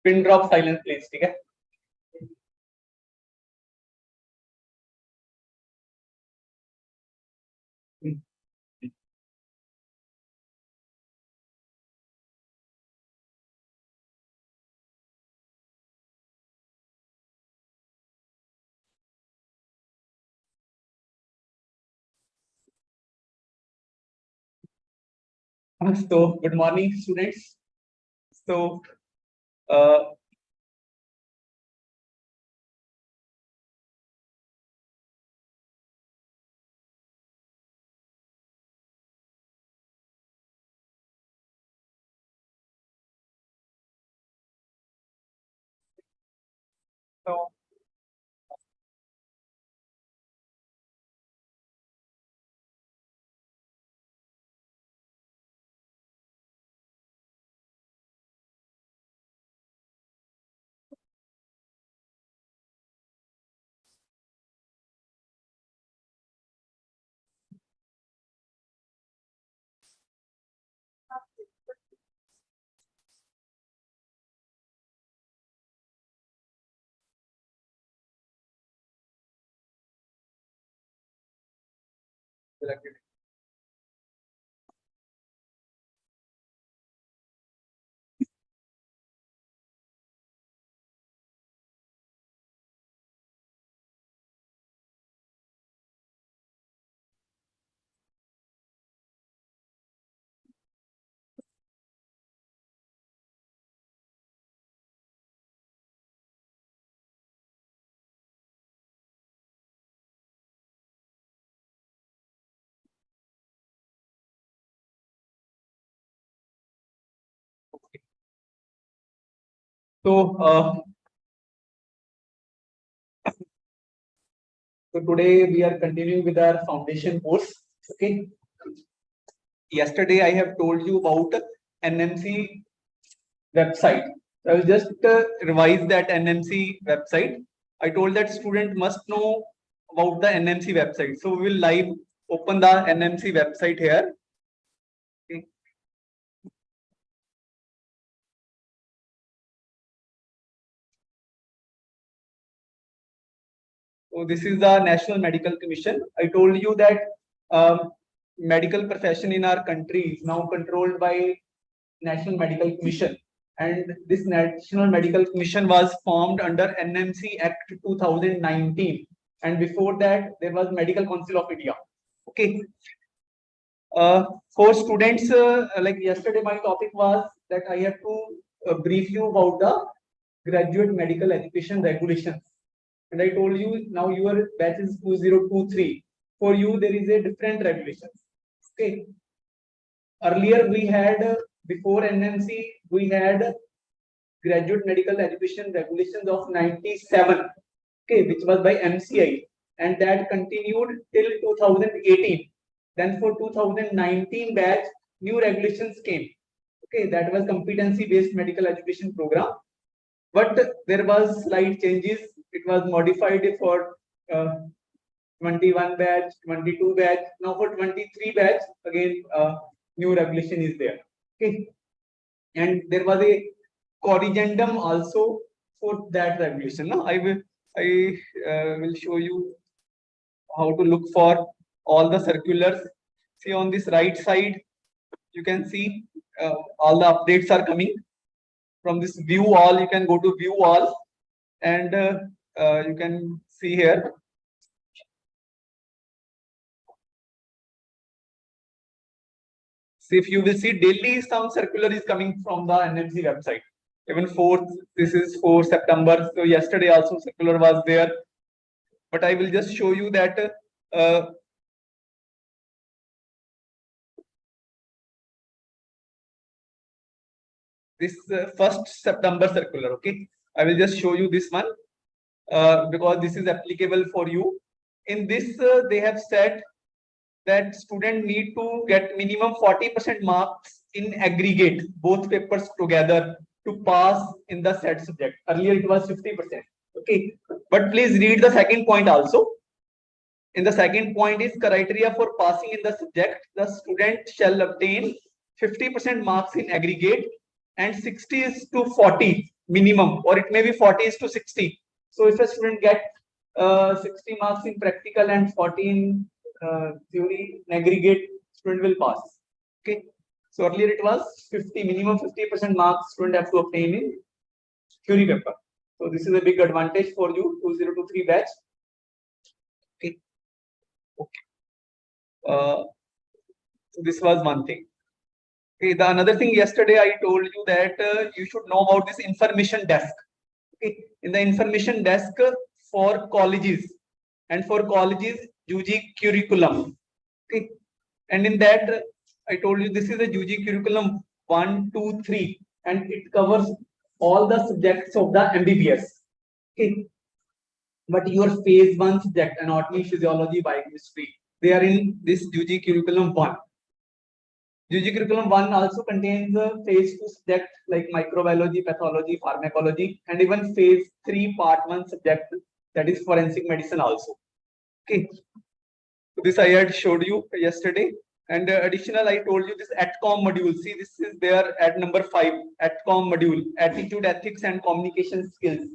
Pin drop silence please, ठीक है। So good morning students. So so so so today we are continuing with our foundation course. Okay. Yesterday I have told you about NMC website. I will just revise that NMC website. I told that student must know about the NMC website. So we will live open the NMC website here. Okay. So this is the National Medical Commission. I told you that medical profession in our country is now controlled by National Medical Commission, and this National Medical Commission was formed under NMC Act 2019, and before that there was Medical Council of India. Okay. For students, like yesterday my topic was that I have to brief you about the graduate medical education regulations, and I told you now your batch is 2023. For you there is a different regulations. Okay. Earlier we had before NMC we had graduate medical education regulations of 97, okay, which was by MCI, and that continued till 2018. Then for 2019 batch new regulations came. Okay, that was competency based medical education program, but there was slight changes. It was modified for 21 batch, 22 batch. Now for 23 batch again new regulation is there. Okay, and there was a corrigendum also for that regulation. Now I will show you how to look for all the circulars. See on this right side, you can see all the updates are coming from this view all. You can go to view all, and you can see here. See, if you will see daily some circular is coming from the NMC website. Even 4th, this is 4 September. So yesterday also circular was there. But I will just show you that this 1st September circular. Okay, I will just show you this one because this is applicable for you. In this, they have said that student need to get minimum 40% marks in aggregate, both papers together, to pass in the said subject. Earlier it was 50%. Okay, but please read the second point also. In the second point is criteria for passing in the subject. The student shall obtain 50% marks in aggregate and 60 to 40 minimum, or it may be 40:60. So if a student get 60 marks in practical and 40 in theory, in aggregate, student will pass. Okay. So earlier it was 50, minimum 50% marks student have to obtain in theory paper. So this is a big advantage for you, 2023 batch. Okay. Okay. So this was one thing. Okay. The another thing, yesterday I told you that you should know about this information desk. Okay. In the information desk for colleges, and for colleges UG curriculum. Okay. And in that I told you this is a UG curriculum 1, 2, 3, and it covers all the subjects of the MBBS. Okay. But your phase 1 subject, anatomy, physiology, biochemistry, they are in this UG curriculum 1. UG curriculum 1 also contains a phase 2 subject like microbiology, pathology, pharmacology, and even phase 3 part 1 subject, that is forensic medicine also. Okay. So this I had showed you yesterday. And additional, I told you this ATCOM module. See, this is there at number 5, ATCOM module, attitude, ethics, and communication skills.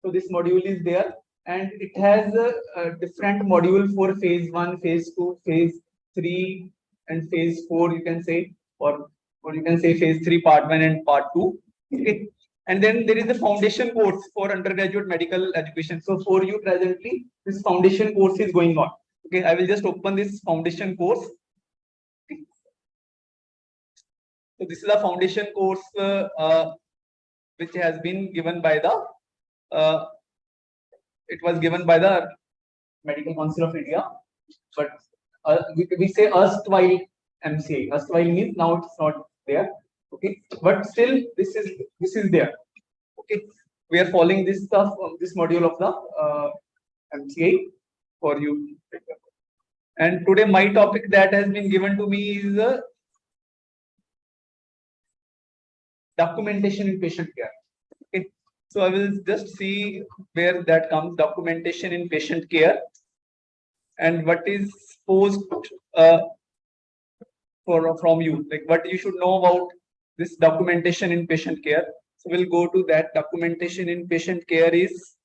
So this module is there, and it has a different module for phase 1, phase 2, phase 3, and phase 4. You can say, or you can say phase 3, part 1 and part 2. Okay. And then there is a foundation course for undergraduate medical education. So for you presently, this foundation course is going on. Okay, I will just open this foundation course. Okay. So this is a foundation course which has been given by the it was given by the Medical Council of India, but we say erstwhile MCA. Erstwhile means now it's not there. Okay, but still this is there. Okay, we are following this stuff, this module of the MCA for you. And today my topic that has been given to me is documentation in patient care. Okay, so I will just see where that comes, documentation in patient care, and what is supposed from you, like what you should know about this documentation in patient care. So we'll go to that. Documentation in patient care is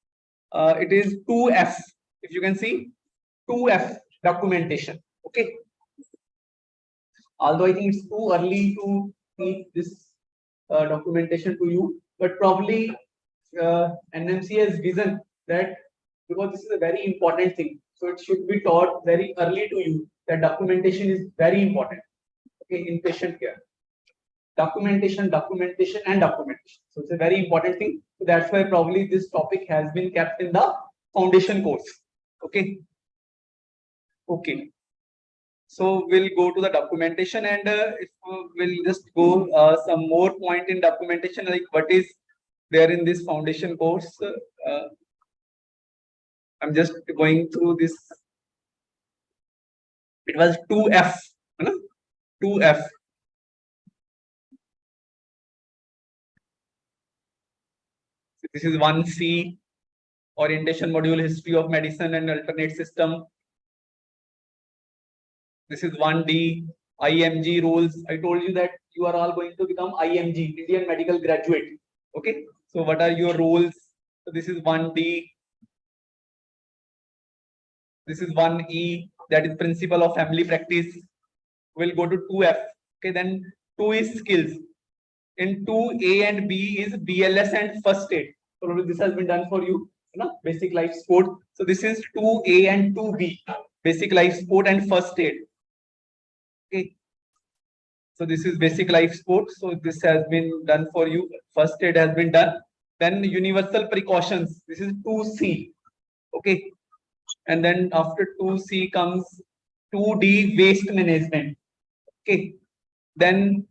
it is 2F. If you can see 2F documentation. Okay. Although I think it's too early to teach this documentation to you, but probably NMC has vision that, because this is a very important thing, so it should be taught very early to you that documentation is very important. Okay, in patient care. Documentation, documentation, and documentation. So it's a very important thing. So that's why probably this topic has been kept in the foundation course. Okay. Okay. So we'll go to the documentation, and if we'll just go some more point in documentation, like what is there in this foundation course. I'm just going through this. It was 2F, 2F. This is 1C, orientation module, history of medicine and alternate system. This is 1D, IMG rules. I told you that you are all going to become IMG, Indian medical graduate. Okay, so what are your rules? So this is 1D. This is 1E, that is principle of family practice. We'll go to 2F. Okay, then 2 is skills. In 2A and B is BLS and first aid. So this has been done for you, basic life support. So this is 2A and 2B, basic life support and first aid. Okay. So this is basic life support. So this has been done for you. First aid has been done. Then universal precautions. This is 2C. Okay. And then after 2C comes 2D, waste management. Okay. Then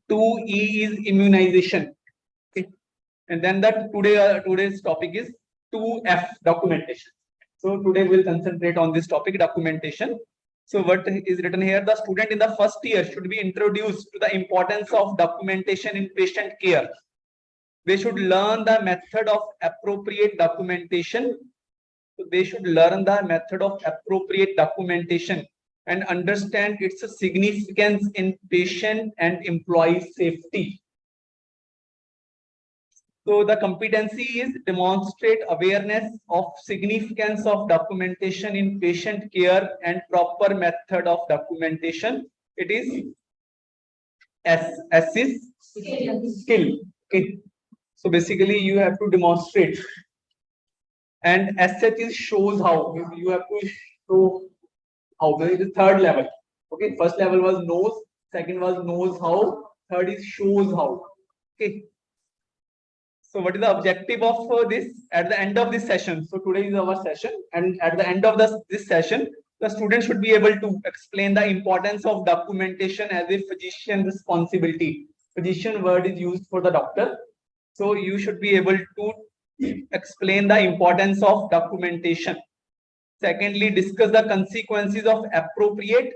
2E is immunization. Okay. And then that today's topic is 2F, documentation. So today we'll concentrate on this topic, documentation. So what is written here? The student in the first year should be introduced to the importance of documentation in patient care. They should learn the method of appropriate documentation. So they should learn the method of appropriate documentation and understand its significance in patient and employee safety. So the competency is demonstrate awareness of significance of documentation in patient care and proper method of documentation. It is S is skill. Okay. So basically you have to demonstrate. And SH is shows how. You have to show how. It is third level. Okay. First level was knows. Second was knows how. Third is shows how. Okay. So what is the objective of this at the end of this session? So today is our session, and at the end of this session, the student should be able to explain the importance of documentation as a physician responsibility. Physician word is used for the doctor. So you should be able to explain the importance of documentation. Secondly, discuss the consequences of appropriate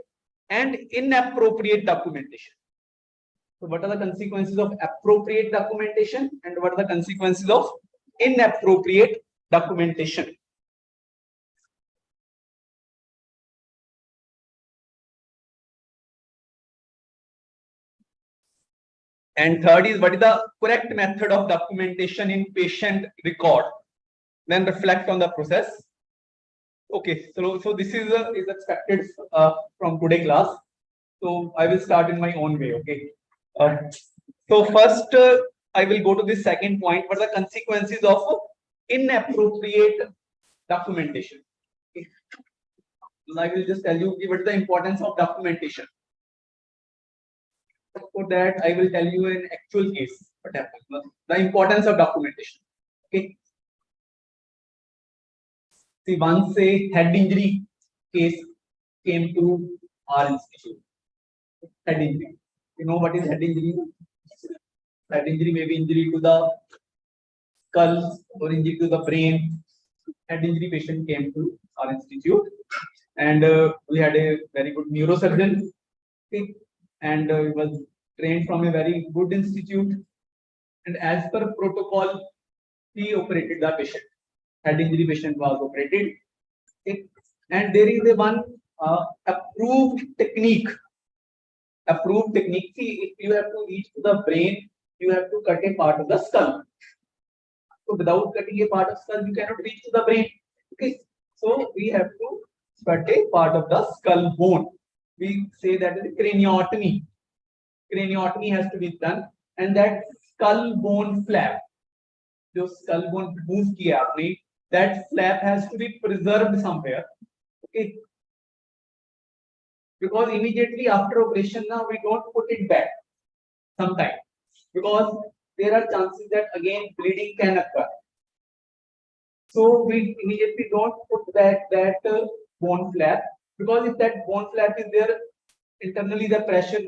and inappropriate documentation. So what are the consequences of appropriate documentation and what are the consequences of inappropriate documentation? And third is what is the correct method of documentation in patient record? Then reflect on the process. Okay, so this is expected from today class. So I will start in my own way. Okay. So first, I will go to the second point. What are the consequences of inappropriate documentation? Okay. I will just tell you what is the importance of documentation. For that, I will tell you an actual case. What happened? The importance of documentation. Okay. See, once a head injury case came to our institute. Head injury. You know what is head injury? Head injury may be injury to the skull or injury to the brain. Head injury patient came to our institute, and we had a very good neurosurgeon. Okay, and he was trained from a very good institute. And as per protocol, he operated the patient. Head injury patient was operated. Okay, and there is a one approved technique. Approved technique. See, if you have to reach to the brain, you have to cut a part of the skull. So without cutting a part of skull, you cannot reach to the brain. Okay. So we have to cut a part of the skull bone. We say that is craniotomy. Craniotomy has to be done, and that skull bone flap, जो skull bone remove किया आपने, that flap has to be preserved somewhere. Okay. Because immediately after operation now we don't put it back sometimes, because there are chances that again bleeding can occur. So we immediately don't put back that bone flap, because if that bone flap is there, internally the pressure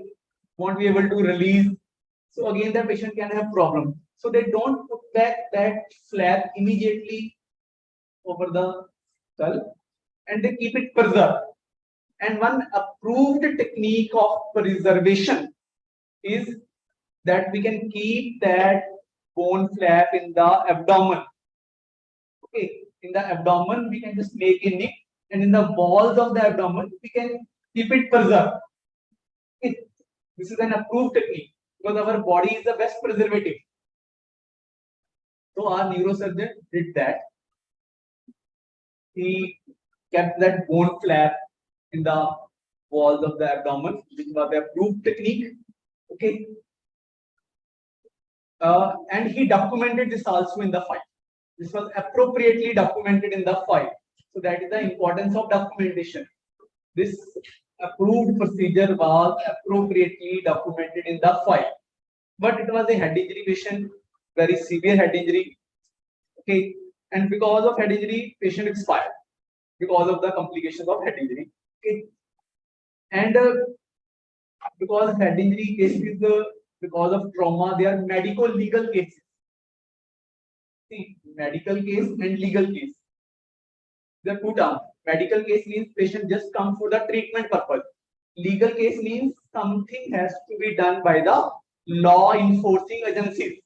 won't be able to release. So again the patient can have problem. So they don't put back that flap immediately over the skull, and they keep it preserved. And one approved technique of preservation is that we can keep that bone flap in the abdomen. Okay, in the abdomen we can just make a nick, and in the walls of the abdomen we can keep it preserved. Okay. This is an approved technique because our body is the best preservative. So our neurosurgeon did that. He kept that bone flap in the walls of the abdomen, which was the approved technique. Okay. And he documented this also in the file. This was appropriately documented in the file. So that is the importance of documentation. This approved procedure was appropriately documented in the file. But it was a head injury patient, very severe head injury. Okay. And because of head injury, patient expired because of the complications of head injury. Okay. And because head injury cases, because of trauma, they are medical legal cases. See, medical case and legal case. There are two terms. Medical case means patient just comes for the treatment purpose. Legal case means something has to be done by the law enforcing agencies.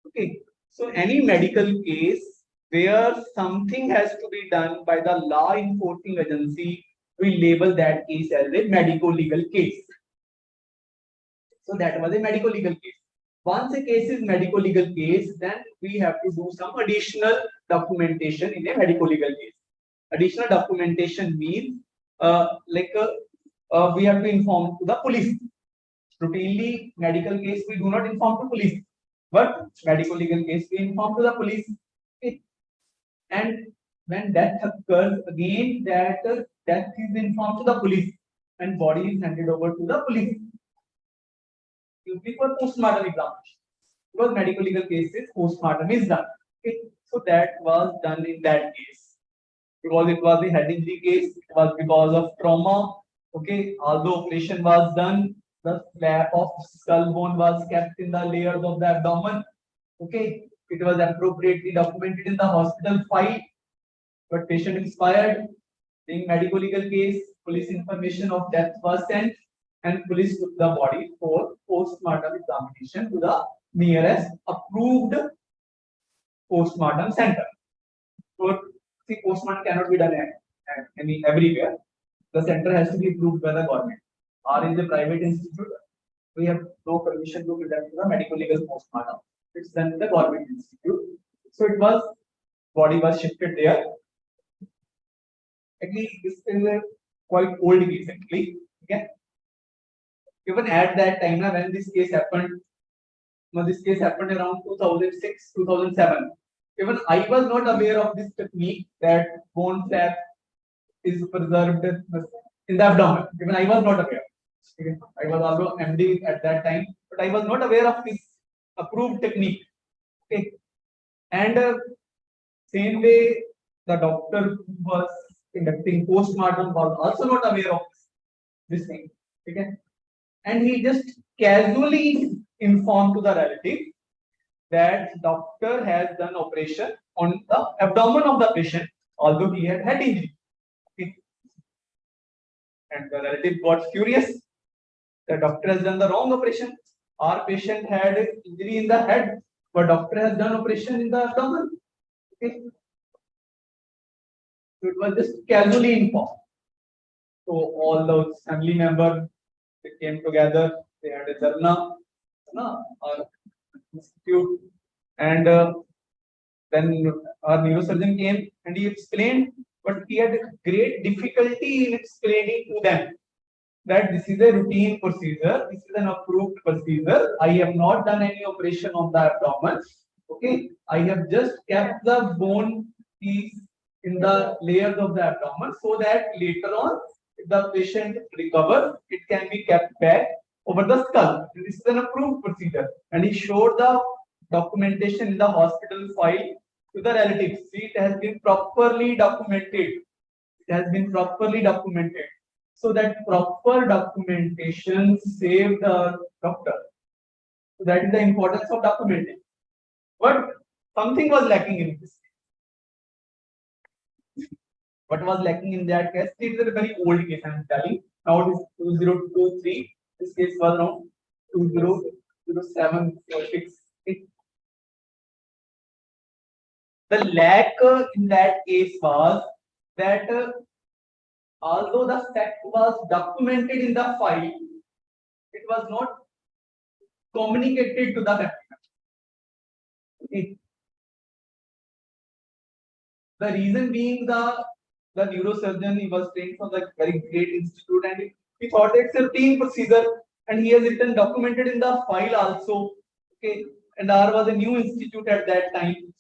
Okay. So any medical case where something has to be done by the law enforcing agency, we label that case as a medical legal case. So that was a medical legal case. Once a case is medico-legal case, then we have to do some additional documentation in a medico-legal case. Additional documentation means we have to inform to the police. Routinely, medical case we do not inform to police, but medico-legal case we inform to the police. Okay. And when death occurs, again that death is informed to the police and body is handed over to the police. Before postmortem examination, because medical legal cases postmortem is done. Okay. So that was done in that case because it was a head injury case. It was because of trauma. Okay, although operation was done, the slab of skull bone was kept in the layers of the abdomen. Okay, it was appropriately documented in the hospital file, but patient expired. In medical legal case, police information of death was sent, and police took the body for postmortem examination to the nearest approved postmortem center. So, see, postmortem cannot be done everywhere. The center has to be approved by the government. Or in the private institute, we have no permission to conduct the medical legal postmortem. It's done in the government institute. So it was body was shifted there. Actually, this is a quite old case actually. Okay. Even at that time, when this case happened, this case happened around 2006, 2007. Even I was not aware of this technique that bone flap is preserved in the abdomen. Even I was not aware. Okay. I was also MD at that time, but I was not aware of this approved technique. Okay. And same way, the doctor who was conducting postmortem was also not aware of this thing. Okay. And he just casually informed to the relative that doctor has done operation on the abdomen of the patient, although he had head injury. Okay. And the relative got furious. The doctor has done the wrong operation. Our patient had injury in the head, but doctor has done operation in the abdomen. Okay. So it was just casually informed. So all those family members they came together. They had a dharna, institute, and then our neurosurgeon came and he explained, but he had great difficulty in explaining to them that this is a routine procedure, this is an approved procedure. I have not done any operation on the abdomen. Okay, I have just kept the bone piece in the layers of the abdomen so that later on, if the patient recovers, it can be kept back over the skull. This is an approved procedure, and he showed the documentation in the hospital file to the relatives. See, it has been properly documented. It has been properly documented. So that proper documentation saved the doctor. So that is the importance of documenting. But something was lacking in this. What was lacking in that case? It is a very old case, I am telling. Now it is 2023. This case was around 2007 or 6. The lack in that case was that although the fact was documented in the file, it was not communicated to the family. Okay. The reason being the neurosurgeon, he was trained from the very great institute and he thought it's a routine procedure and he has written documented in the file also. Okay. And R was a new institute at that time.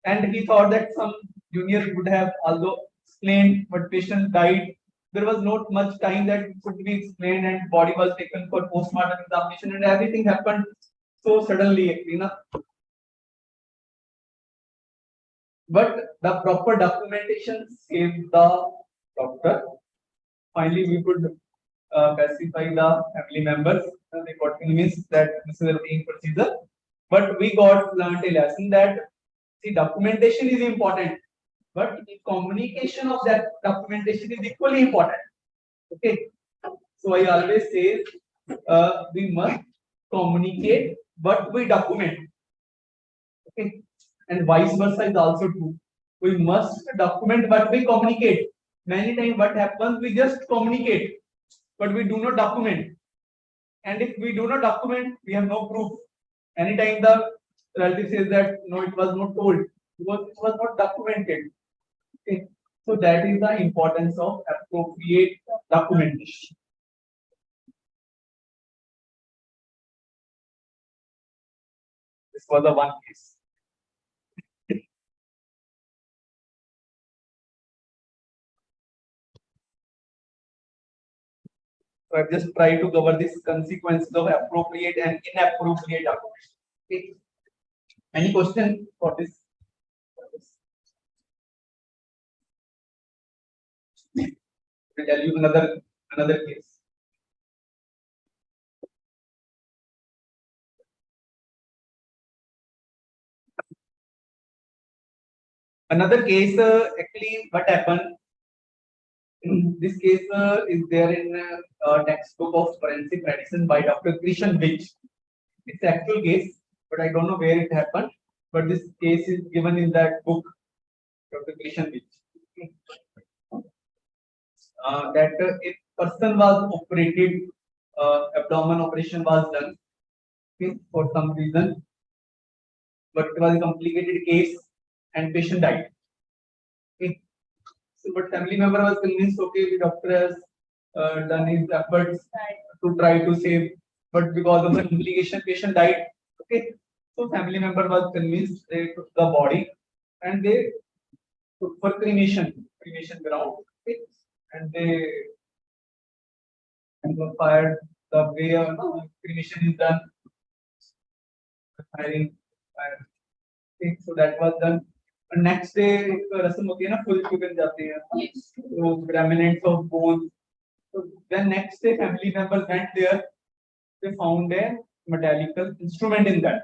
And he thought that some junior would have also explained, but patient died. There was not much time that could be explained, and body was taken for postmortem examination, and everything happened so suddenly, you know. But the proper documentation saved the doctor. Finally, we could pacify the family members. They got convinced that this is a routine procedure. But we got learned a lesson that the documentation is important, but the communication of that documentation is equally important. Okay, so I always say we must communicate, but we document. Okay, and vice versa is also true. We must document, but we communicate. Many times, what happens? We just communicate, but we do not document. And if we do not document, we have no proof. Anytime the relative says that no, it was not told because it was not documented. Okay. So that is the importance of appropriate documentation. This was the one case. So I've just tried to cover these consequences of appropriate and inappropriate documentation. Okay. Any question for this? I'll tell you another case. Another case, actually, what happened? This case is there in textbook of forensic medicine by Dr. Krishan Vij. It's actual case, but I don't know where it happened. But this case is given in that book, Dr. Krishan Vij. That if person was operated, abdomen operation was done, okay, for some reason, but it was a complicated case and patient died. Okay. So, but family member was convinced, okay, the doctor has done his efforts to try to save, but because of the complication, patient died. Okay, so family member was convinced, they took the body and they took for cremation ground. Okay, and they fired the way cremation is done, firing fire. Okay, so that was done. And next day रस्म होती है ना, full चुकन जाते हैं, तो remnants of bones. So then next day family members went there, they found a metallic instrument in that.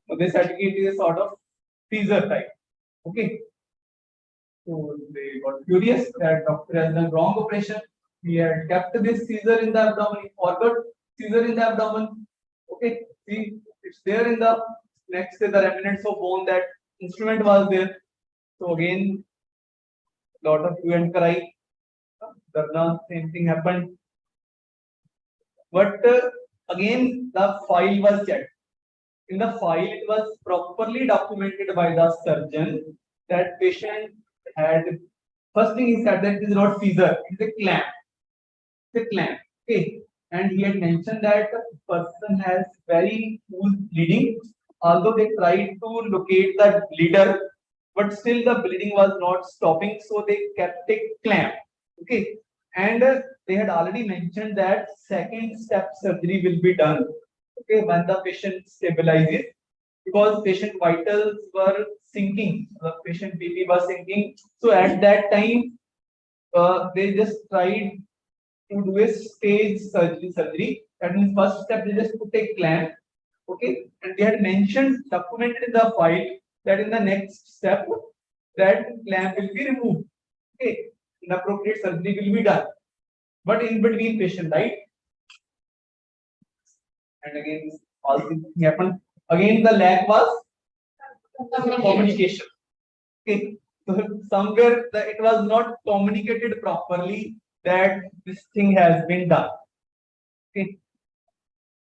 So they said it is a sort of Caesar type. Okay. So they got curious that doctor has done wrong operation. He had kept this Caesar in the abdomen, he forgot Caesar in the abdomen. Okay, see, it's there in the next day, the remnants of bone, that instrument was there. So again, lot of hue and cry. Dharna, same thing happened. But again, the file was checked. In the file, it was properly documented by the surgeon that patient had. First thing he said that it is not Caesar, it is a clamp. It's a clamp. Okay. And he had mentioned that the person has very cool bleeding. Although they tried to locate the bleeder, but still the bleeding was not stopping, so they kept a clamp. Okay. And they had already mentioned that second step surgery will be done. Okay, when the patient stabilizes, because patient vitals were sinking, the patient BP was sinking. So at that time, they just tried to do a stage surgery. That means first step they just put a clamp. Okay, and they had mentioned, documented in the file, that in the next step that clamp will be removed. Okay, inappropriate surgery will be done. But in between patient died. And again, all things happened. Again, the lack was communication. Okay, so somewhere it was not communicated properly that this thing has been done. Okay.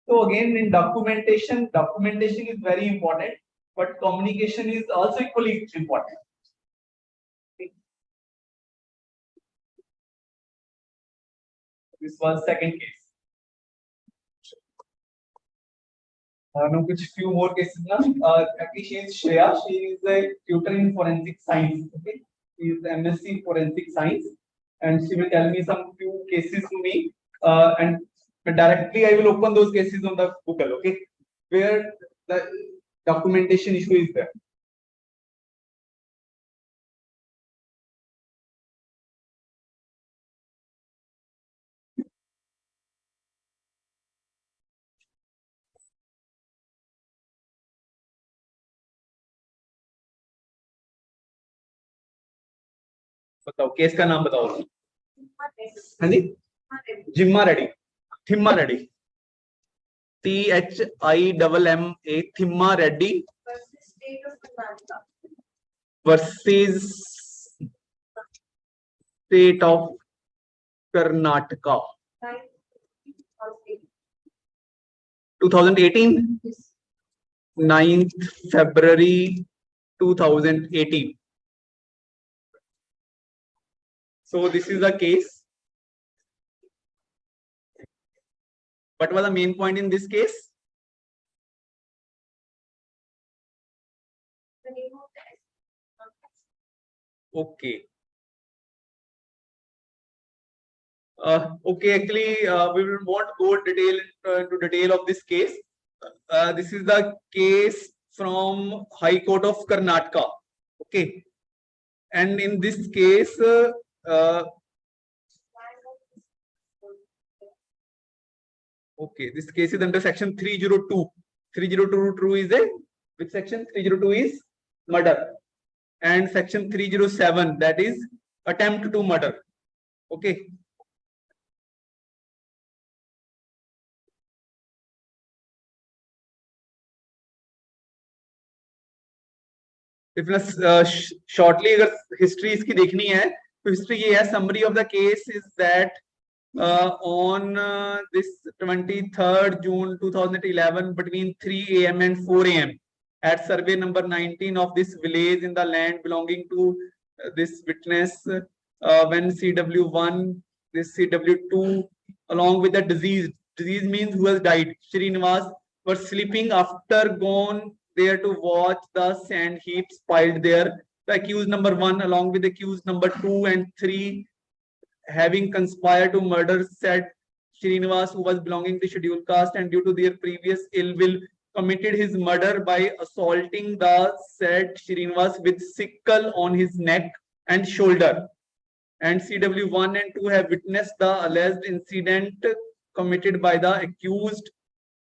So again, in documentation is very important, but communication is also equally important. Okay. This was second case. Now, which few more cases now. Actually, she is Shreya. She is a tutor in forensic science. Okay, she is MSc forensic science, and she will tell me some few cases to me. And directly, I will open those cases on the Google. Okay, where the documentation issue is there. बताओ case का नाम बताओ. हाँ जी, Jimma Reddy, Thimma Reddy, THIMMA, Thimma Reddy versus state of Karnataka. 2018, 9th February 2018. So this is the case. What was the main point in this case? Okay. Okay, actually, we will not go into detail of this case. This is the case from High Court of Karnataka. Okay, and in this case, okay, this case is under section 302. 302 is a which section? 302 is murder, and section 307, that is attempt to murder. Okay. Shortly अगर history इसकी देखनी है तो history ये है, summary of the case is that on this 23rd June 2011 between 3 a.m. and 4 a.m. at survey number 19 of this village in the land belonging to this witness, when CW1, this CW2 along with the disease means who has died, Srinivas, were sleeping after gone there to watch the sand heaps piled there. The accused number 1 along with the accused number 2 and 3 having conspired to murder said Srinivas, who was belonging to scheduled caste, and due to their previous ill will committed his murder by assaulting the said Srinivas with sickle on his neck and shoulder. And CW1 and 2 have witnessed the alleged incident committed by the accused.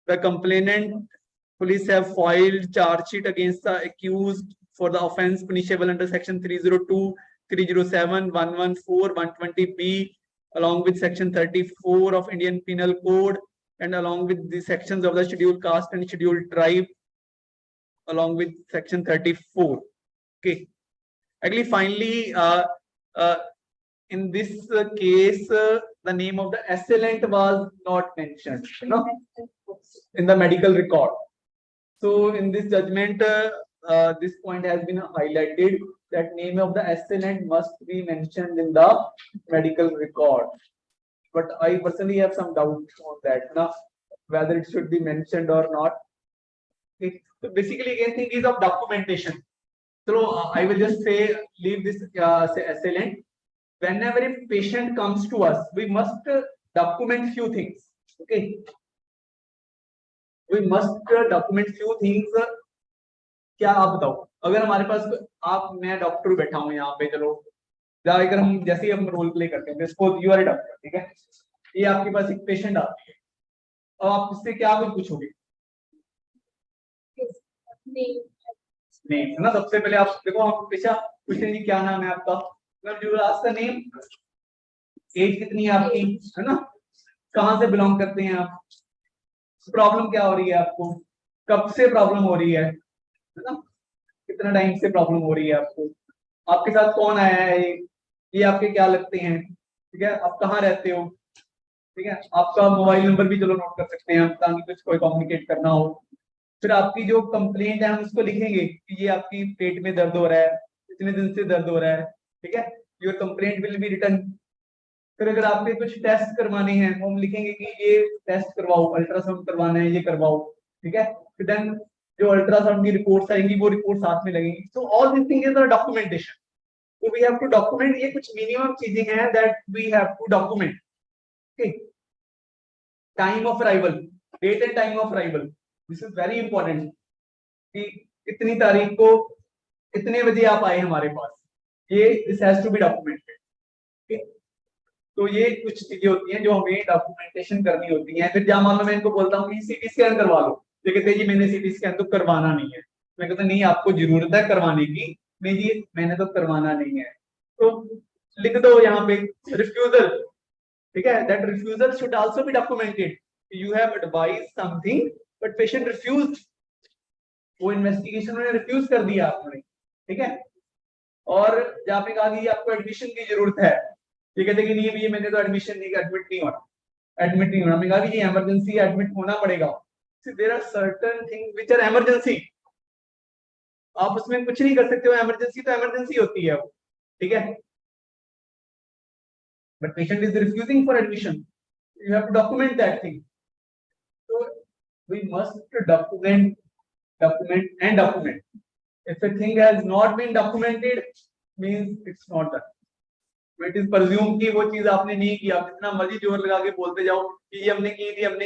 The complainant police have filed charge sheet against the accused for the offence punishable under section 302, 307, 114, 120B, along with section 34 of Indian Penal Code, and along with the sections of the scheduled caste and scheduled tribe, along with section 34. Okay. Actually, finally, in this case, the name of the assailant was not mentioned, in the medical record. So in this judgment, this point has been highlighted, that name of the assailant must be mentioned in the medical record. But I personally have some doubt on that, whether it should be mentioned or not. Okay. So basically, again, thing is of documentation. So I will just say, leave this assailant. Whenever a patient comes to us, we must document few things. Okay. We must document few things. क्या आप बताओ, अगर हमारे पास मैं doctor बैठा हूँ यहाँ पे, चलो अगर हम जैसे ही हम रोल प्ले करते हैं, suppose you are a doctor, ठीक है, ये आपके पास एक पेशेंट आती है, और आप उससे क्या कुछ पूछोगे? नहीं है ना, सबसे पहले आप देखो, आप पेशा पूछेंगे क्या नाम है आपका, नेम, एज कितनी है आपकी, है ना, कहाँ से बिलोंग करते हैं आप, प्रॉब्लम क्या हो रही है आपको, कब से प्रॉब्लम हो रही है ना, कितना टाइम से प्रॉब्लम हो रही है आपको, आपके साथ कौन आया है, ये आपके क्या लगते हैं, ठीक है, आप कहाँ रहते हो, ठीक है, आपका मोबाइल नंबर भी चलो नोट कर सकते हैं ताकि कुछ कोई कम्युनिकेट करना हो। फिर आपकी जो कंप्लेंट है हम उसको लिखेंगे कि ये आपकी पेट में दर्द हो रहा है, इतने दिन से दर्द हो रहा है, ठीक है, your complaint will be written. फिर अगर आपके कुछ टेस्ट करवाने हैं तो हम लिखेंगे कि ये टेस्ट करवाओ, अल्ट्रासाउंड करवाना है, ये करवाओ, ठीक है, फिर देन जो अल्ट्रासाउंड की रिपोर्ट्स आएंगी वो रिपोर्ट साथ में लगेंगी। So all this thing is the documentation. So we have to document, ये कुछ मिनिमम चीजें हैं that we have to document. Okay. Time of arrival, date and time of arrival. This is very important. कि कितनी तारीख को कितने बजे आप आए हमारे पास, ये this has to be documented. Okay. तो ये कुछ चीजें होती हैं जो हमें डॉक्यूमेंटेशन करनी होती हैं। फिर जहाँ मान लो मैं इनको बोलता हूँ कि सीटी स्कैन करवा लो, तो कहते हैं जी मैंने सीटी स्कैन तो करवाना नहीं है। मैं कहता नहीं, आपको जरूरत है करवाने की, नहीं जी मैंने तो करवाना नहीं है, तो लिख दो यहाँ पे रिफ्यूजल, ठीक है, that refusal should also be documented. You have advise something but patient refused, वो इन्वेस्टिगेशन में रिफ्यूज कर दिया आपने, ठीक है। और जहाँ पे कहा कि आपको एडमिशन की जरूरत है, ये कहते कि नहीं भैया मैंने तो एडमिशन नहीं, एडमिट नहीं होना, एडमिट नहीं होना। मैं कहा कि जी इमरजेंसी एडमिट होना पड़ेगा, See, there are certain things which are emergency. आप उसमें कुछ नहीं कर सकते हो, emergency तो emergency होती है, ठीक है? But patient is refusing for admission. You have to document that thing. So we must document. If a thing has not been documented, means it's not done. It is presumed कि वो चीज आपने नहीं की, आप जितना मर्जी जोर लगा के बोलते जाओ कि ये हमने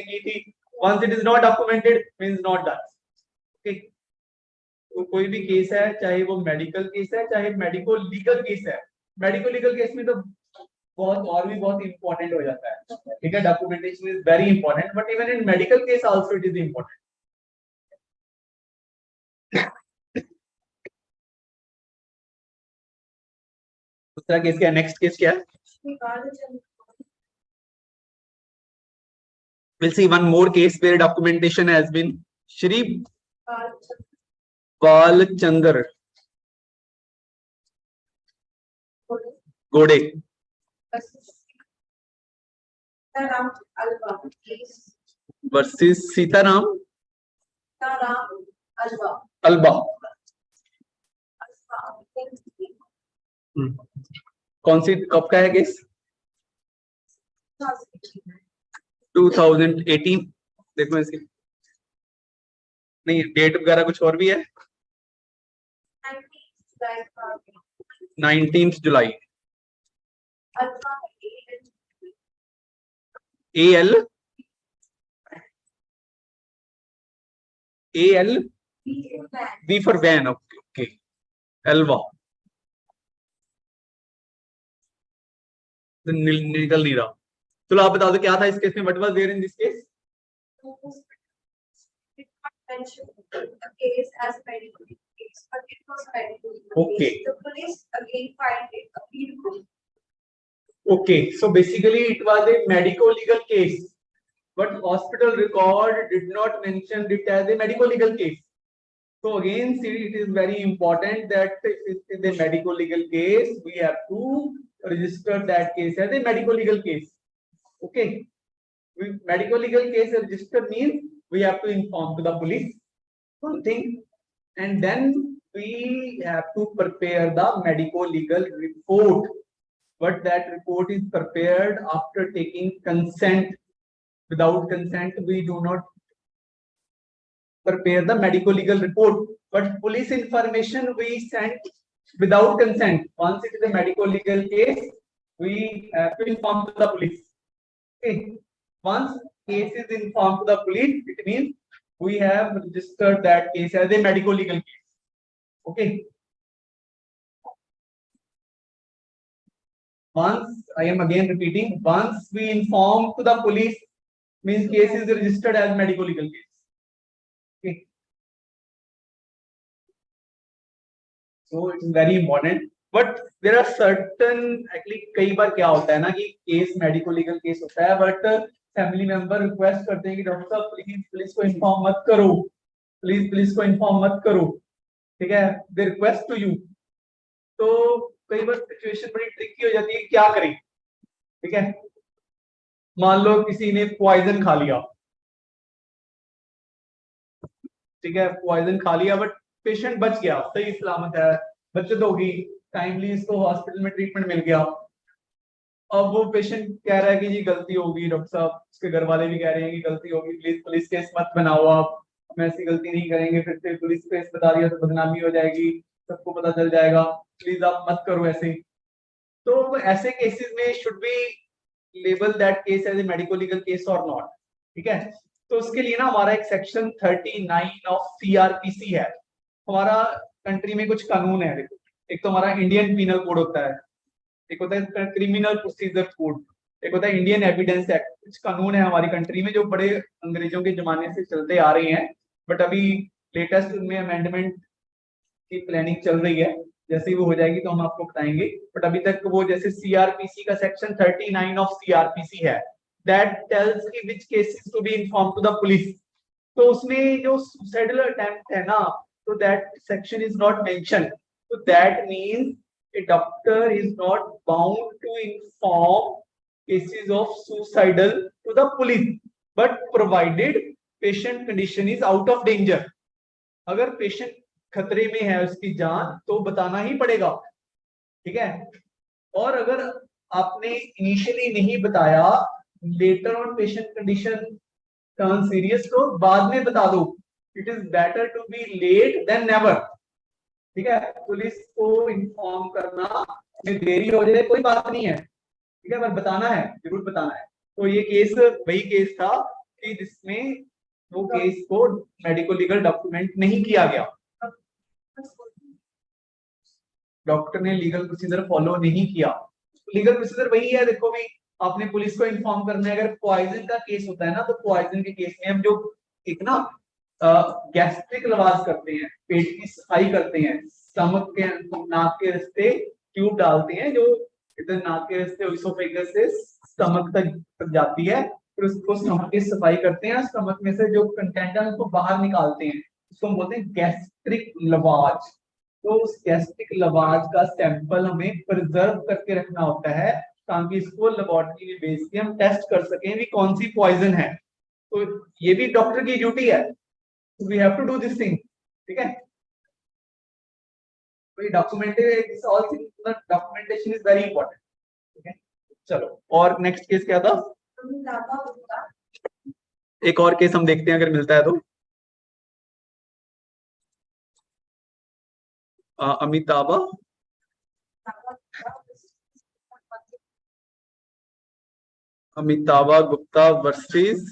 की थी, once it is not documented means not done. Okay? तो कोई भी केस है, चाहे वो मेडिकल केस है, चाहे मेडिको लीगल केस है, मेडिको लीगल केस में तो बहुत और भी बहुत इंपॉर्टेंट हो जाता है, ठीक है? Documentation is very important, but even in medical case also it is important. दूसरा केस क्या है? नेक्स्ट केस क्या है? We'll see one more case where documentation has been. Shri Balchandar Gode versus Sitaram Alba. कौन सी कब का है case? 2018. देखो इसकी नहीं, डेट वगैरह कुछ और भी है. 19th July. AL B for van. Okay. Alva. निकल नहीं रहा. चलो आप बता दो क्या था इस केस में. What was there in this case? Okay. The police again find it appealable. Okay, so basically it was a medico-legal case, but hospital record did not mention it as a medico-legal case. So again, see, it is very important that if it is a medico-legal case, we have to register that case as a medico-legal case. Okay, medico-legal case register means we have to inform to the police something, and then we have to prepare the medico-legal report. But that report is prepared after taking consent. Without consent, we do not prepare the medico-legal report. But police information we send without consent. Once it is a medico-legal case, we have to inform to the police. Okay. Once case is informed to the police, it means we have registered that case as a medico-legal case. Okay. Once, I am again repeating, once we inform to the police, means case is registered as medico-legal case. Okay. So it is very important. But there are certain, actually कई बार क्या होता है ना कि case medico-legal case होता है, but family member request करते हैं कि डॉक्टर साहब प्लीज पुलिस को इन्फॉर्म मत करो, प्लीज पुलिस को इन्फॉर्म मत करो, ठीक है? दे रिक्वेस्ट टू यू. तो कई बार सिचुएशन बड़ी ट्रिकी हो जाती है, क्या करें, ठीक है? मान लो किसी ने पॉइजन खा लिया, ठीक है? पॉइजन खा लिया, बट पेशेंट बच गया, सही सलामत है, बचत होगी, टाइमली इसको हॉस्पिटल में ट्रीटमेंट मिल गया. अब वो पेशेंट कह रहा है कि जी गलती होगी डॉक्टर साहब, उसके घर वाले भी कह रहे हैं कि गलती होगी, प्लीज पुलिस केस मत बनाओ, आप हम ऐसी गलती नहीं करेंगे, फिर से पुलिस केस बता दिया तो बदनामी हो जाएगी, सबको पता चल जाएगा, प्लीज आप मत करो ऐसे. तो ऐसे केसेस में should be label that case as a medico legal case और नॉट, ठीक है? तो उसके लिए ना हमारा एक सेक्शन 39 ऑफ CRPC है. हमारा कंट्री में कुछ कानून है, देखो, एक तो हमारा इंडियन पीनल कोड होता है, एक होता है क्रिमिनल प्रोसीजर कोड, एक होता है इंडियन एविडेंस एक्ट. कुछ कानून है हमारी कंट्री में जो बड़े अंग्रेजों के जमाने से चलते आ रहे हैं, बट अभी लेटेस्ट उनमें अमेंडमेंट की प्लानिंग चल रही है. जैसे ही वो हो जाएगी तो हम आपको बताएंगे, बट अभी तक वो जैसे CRPC का सेक्शन 39 ऑफ CRPC है, दैट टेल्स कि which cases to be inform to the police. तो उसमें जो सुसाइडल अटेम्प्ट है ना, तो that section is not mention. So that means a doctor is not bound to inform cases of suicidal to the police, but provided patient condition is out of danger, अगर patient खतरे में है उसकी जान तो बताना ही पड़ेगा, ठीक है। और अगर आपने इनिशियली नहीं बताया, later on patient condition turn serious, तो बाद में बता दो। It is better to be late than never, ठीक है। पुलिस को इन्फॉर्म करना में देरी हो जाए कोई बात नहीं है, ठीक है, पर बताना है, जरूर बताना है। तो ये केस वही केस था कि जिसमें वो केस को मेडिको लीगल डॉक्यूमेंट नहीं किया गया, डॉक्टर ने लीगल प्रोसीजर फॉलो नहीं किया। लीगल प्रोसीजर वही है, देखो भी आपने पुलिस को इन्फॉर्म करना है। अगर पॉइजन का केस होता है ना, तो पॉइजन के केस में हम जो एक ना गैस्ट्रिक लवाज करते हैं, पेट की सफाई करते हैं, स्टमक के नाक के रास्ते ट्यूब डालते हैं जो इधर नाक के रास्ते इसोफेगस से स्टमक तक जाती है, फिर उसको स्टमक की सफाई करते हैं, स्टमक में से जो कंटेंट है उसको बाहर निकालते हैं, उसको हम बोलते हैं गैस्ट्रिक लवाज। तो उस गैस्ट्रिक लवाज का सैंपल हमें प्रिजर्व करके रखना होता है, ताकि इसको लेबोरेटरी में भेज के हम टेस्ट कर सकें भी कौन सी पॉइजन है। तो ये भी डॉक्टर की ड्यूटी है, we have to do this thing, ठीक है। तो documentation, all things documentation is very important, ठीक है। चलो, और नेक्स्ट केस क्या था? एक और केस हम देखते हैं अगर मिलता है तो। अमिताभा गुप्ता वर्सेस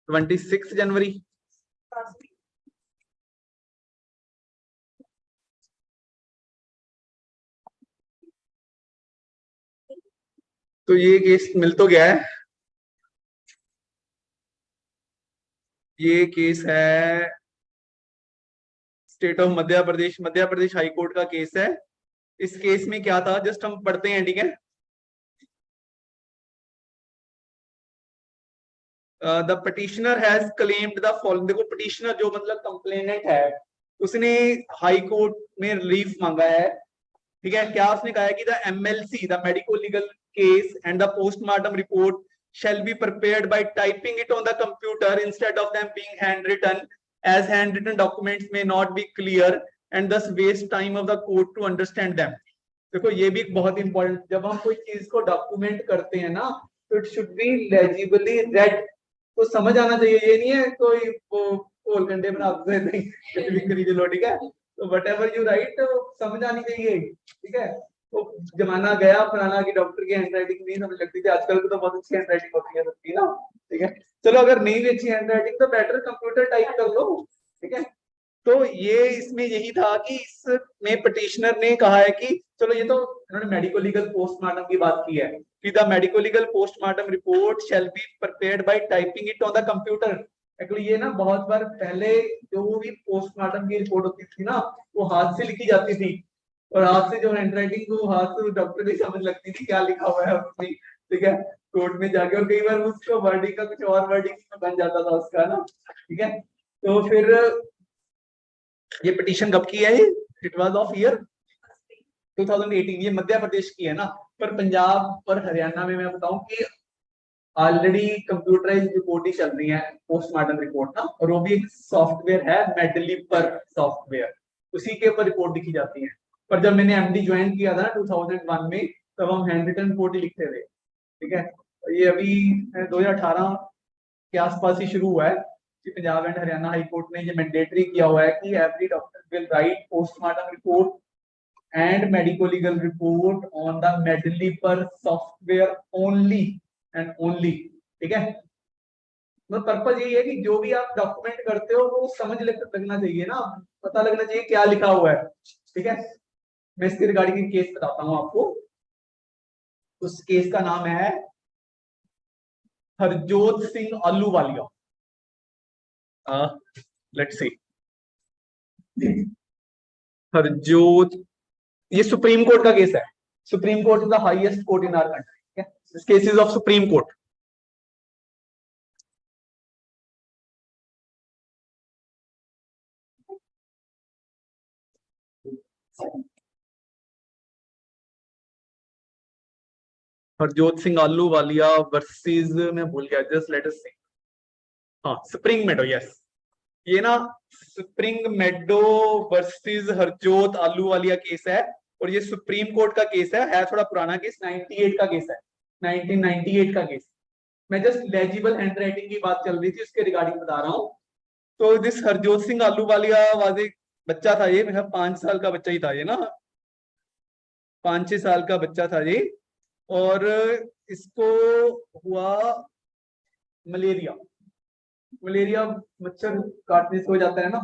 26 जनवरी। तो ये केस मिल तो गया है, ये केस है state of Madhya Pradesh high court का केस है। इस केस में क्या था जस्ट हम पढ़ते हैं, ठीक है। The petitioner has claimed the following, देखो पिटिशनर जो मतलब कंप्लेनेंट है, उसने हाई कोर्ट में रिलीफ मांगा है, ठीक है। क्या उसने कहा है कि the MLC, the medico legal case and the postmortem report shall be prepared by typing it on the computer instead of them being handwritten, as handwritten documents may not be clear and thus waste time of the court to understand them। देखो ये भी बहुत important, जब हम कोई चीज को document करते हैं ना, तो इट शुड बी लेजिबली रेड, तो समझ आना चाहिए। ये नहीं है कोई वो घंटे बना नहीं कुछ भी खरीद लो, ठीक है। तो वट एवर यू राइट समझ आनी चाहिए, ठीक है। तो जमाना गया पुराना कि डॉक्टर की हैंडराइटिंग नहीं समझ लगती थी, आजकल तो बहुत अच्छी हैंडराइटिंग होती है सबकी ना, ठीक है। चलो अगर नहीं भी अच्छी हैंडराइटिंग तो बेटर कंप्यूटर टाइप कर लो, ठीक है। तो ये इसमें यही था कि इसमें पिटिशनर ने कहा है कि चलो ये तो इन्होंने मेडिको लीगल पोस्टमार्टम की बात की है कि the medico legal postmortem report shall be prepared by typing it on the computer. Actually ये ना बहुत बार पहले जो भी पोस्टमार्टम की रिपोर्ट होती थी ना, वो हाथ से लिखी जाती थी, और हाथ से जो हैंडराइटिंग को हाथ से डॉक्टर नहीं समझ लगती थी क्या लिखा हुआ है उसमें, ठीक है, कोर्ट में जाके। और कई बार उसका वर्डिंग का कुछ और वर्डिंग बन जाता था उसका ना, ठीक है। तो फिर ये पिटीशन कब की है? It was of year 2018। ये मध्य प्रदेश की है ना, पर पंजाब और हरियाणा में मैं बताऊं कि ऑलरेडी कंप्यूटराइज्ड रिपोर्ट ही चल रही है पोस्टमार्टम रिपोर्ट ना, और वो भी एक सॉफ्टवेयर है मेडलिपर सॉफ्टवेयर, उसी के ऊपर रिपोर्ट लिखी जाती है। पर जब मैंने एमडी ज्वाइन किया था ना 2001 में, तब हम हैंड रिटन रिपोर्ट ही लिखते थे, ठीक है। ये अभी 2018 के आसपास ही शुरू हुआ है कि Punjab and Haryana high court ने ये मैंडेटरी किया हुआ है कि every doctor will write postmortem report and medico legal report on the MedLEaPR software only and only, ठीक है। तो पर्पज यही है कि जो भी आप डॉक्यूमेंट करते हो वो समझ लगना चाहिए ना, पता लगना चाहिए क्या लिखा हुआ है, ठीक है। मैं इसके रिगार्डिंग एक केस बताता हूँ आपको। उस केस का नाम है हरजोत सिंह आलूवालिया। लेट्स सी, हरजोत, ये सुप्रीम कोर्ट का केस है। Supreme court is the highest court in our country, ठीक है। This case is of supreme court. Harjot Singh Ahluwalia versus, मैं भूल गया, जस्ट लेट अस सी। हाँ, स्प्रिंग मेडो, यस। ये ना स्प्रिंग मेडो वर्सेस हरजोत आलू वालिया केस है, और ये सुप्रीम कोर्ट का केस है थोड़ा पुराना केस, 98 का केस है, 1998 का केस। मैं जस्ट लेजिबल हैंड राइटिंग की बात चल रही थी, उसके रिगार्डिंग बता रहा हूँ। तो दिस हरजोत सिंह आलू वालिया वाज एक बच्चा था, ये मेरा 5 साल का बच्चा ही था ये ना, 5-6 साल का बच्चा था ये, और इसको हुआ मलेरिया। मलेरिया मच्छर काटने से हो जाता है ना,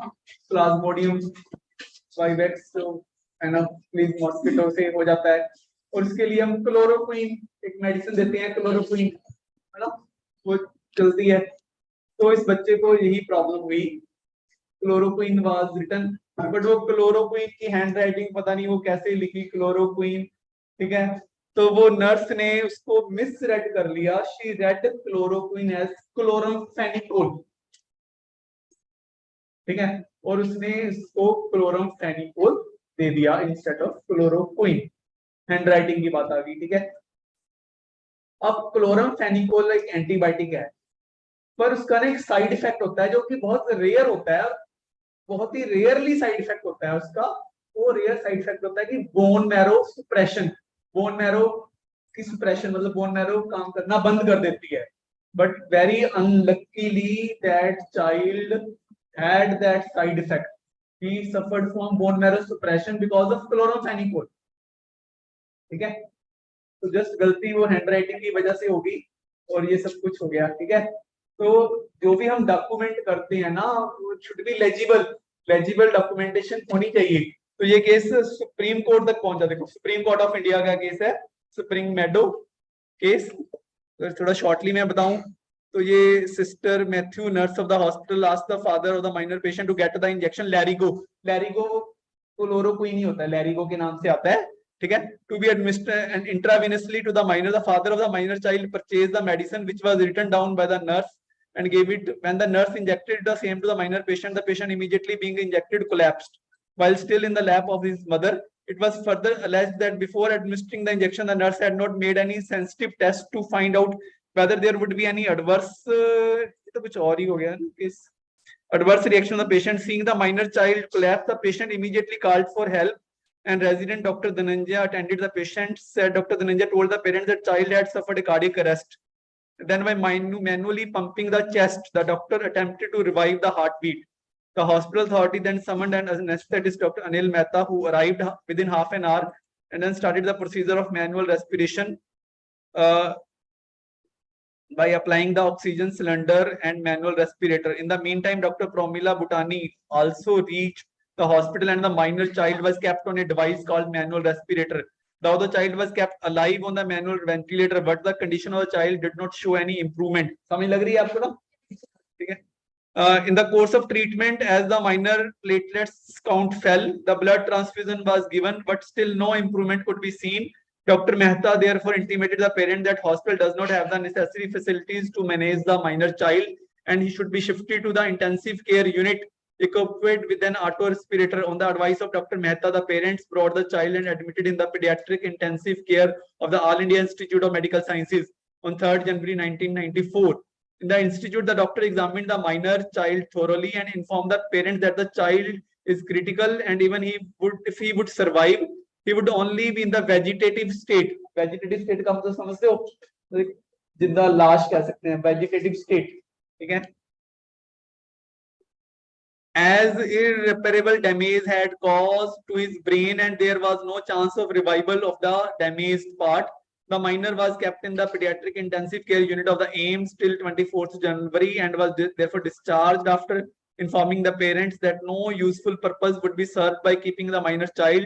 प्लाज्मोडियम वाइवेक्स एनोफ्लिस मॉस्किटो से हो जाता है, और इसके लिए हम क्लोरोक्विन एक मेडिसिन देते हैं, क्लोरोक्विन है ना, वो चलती है। तो इस बच्चे को यही प्रॉब्लम हुई, क्लोरोक्विन वाज रिटन, बट वो क्लोरोक्विन की हैंड राइटिंग पता नहीं वो कैसे लिखी, क्लोरोक्विन, ठीक है। तो वो नर्स ने उसको मिस रेड कर लिया, she read chloroquine as chloramphenicol, ठीक है, और उसने इसको क्लोरमफेनिकोल दे दिया instead of chloroquine. Handwriting की बात आ गई, ठीक है। अब क्लोरमफेनिकोल एक एंटीबायोटिक है, पर उसका ना एक साइड इफेक्ट होता है जो कि बहुत रेयर होता है, बहुत ही रेयरली साइड इफेक्ट होता है उसका। वो रेयर साइड इफेक्ट होता है कि बोन मैरो सुप्रेशन, बोन मैरो की सुप्रेशन मतलब बोन मैरो काम करना बंद कर देती है। But very unluckily that child had that side effect, he suffered from bone marrow suppression because of chloromfenicol, ठीक है। तो जस्ट गलती वो हैंड राइटिंग की वजह से होगी और ये सब कुछ हो गया, ठीक है। तो जो भी हम डॉक्यूमेंट करते हैं ना, वो should be legible, legible documentation होनी चाहिए। तो ये केस सुप्रीम कोर्ट तक पहुंचा, देखो सुप्रीम कोर्ट ऑफ इंडिया का केस है, स्प्रिंग मेडो केस। तो थोड़ा शॉर्टली मैं बताऊं तो ये sister Mathew nurse of the hospital asked the father of the minor patient to get the injection Larigo, Larigo chloroquine ही होता है, लैरिगो के नाम से आता है, ठीक है, to be administered and intravenously to the minor. The father of the minor child purchased the medicine which was written down by the nurse and gave it. When the nurse injected the same to the minor patient, the patient immediately being injected collapsed while still in the lap of his mother. It was further alleged that before administering the injection, the nurse had not made any sensitive test to find out whether there would be any adverse तो कुछ और ही हो गया ना, adverse reaction of the patient. Seeing the minor child collapse, the patient immediately called for help, and resident Dr. Dhananjaya attended the patient. Said Dr. Dhananjaya told the parents that child had suffered a cardiac arrest. Then by manually pumping the chest, the doctor attempted to revive the heartbeat. The hospital authority then summoned an anesthetist, Dr. Anil Mehta, who arrived within half an hour and then started the procedure of manual respiration by applying the oxygen cylinder and manual respirator. In the meantime, Dr. Promila Bhutani also reached the hospital and the minor child was kept on a device called manual respirator. Though the child was kept alive on the manual ventilator, but the condition of the child did not show any improvement. समझ लग रही है आपको ना? ठीक है. In the course of treatment, as the minor platelets count fell, the blood transfusion was given, but still no improvement could be seen. Dr. Mehta therefore intimated the parent that hospital does not have the necessary facilities to manage the minor child and he should be shifted to the intensive care unit equipped with an auto respirator. On the advice of Dr. Mehta, the parents brought the child and admitted in the pediatric intensive care of the All India Institute of Medical Sciences on 3rd January 1994. In the institute, the doctor examined the minor child thoroughly and informed the parents that the child is critical and even if he would survive, he would only be in the vegetative state. Vegetative state का मतलब समझते हो? जिंदा लाश कह सकते हैं, vegetative state, ठीक है? As irreparable damage had caused to his brain and there was no chance of revival of the damaged part, the minor was kept in the pediatric intensive care unit of the AIMS till 24th January and was therefore discharged after informing the parents that no useful purpose would be served by keeping the minor child.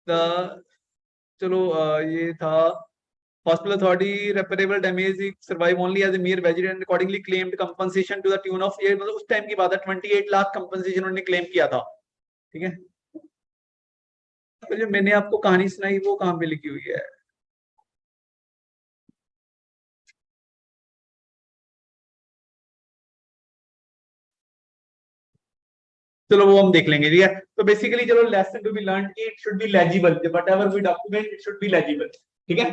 The चलो ये था hospital authority reparable damage survive only as a mere vegetarian and accordingly claimed compensation to the tune of, ये मतलब उस time की बात है, 28 lakh compensation उन्होंने claim किया था, ठीक है। तो जो मैंने आपको कहानी सुनाई वो कहाँ पे लिखी हुई है? चलो वो हम देख लेंगे, ठीक है। तो बेसिकली चलो लेसन टू बी लर्न की it should be legible, whatever we document it should be legible, ठीक है।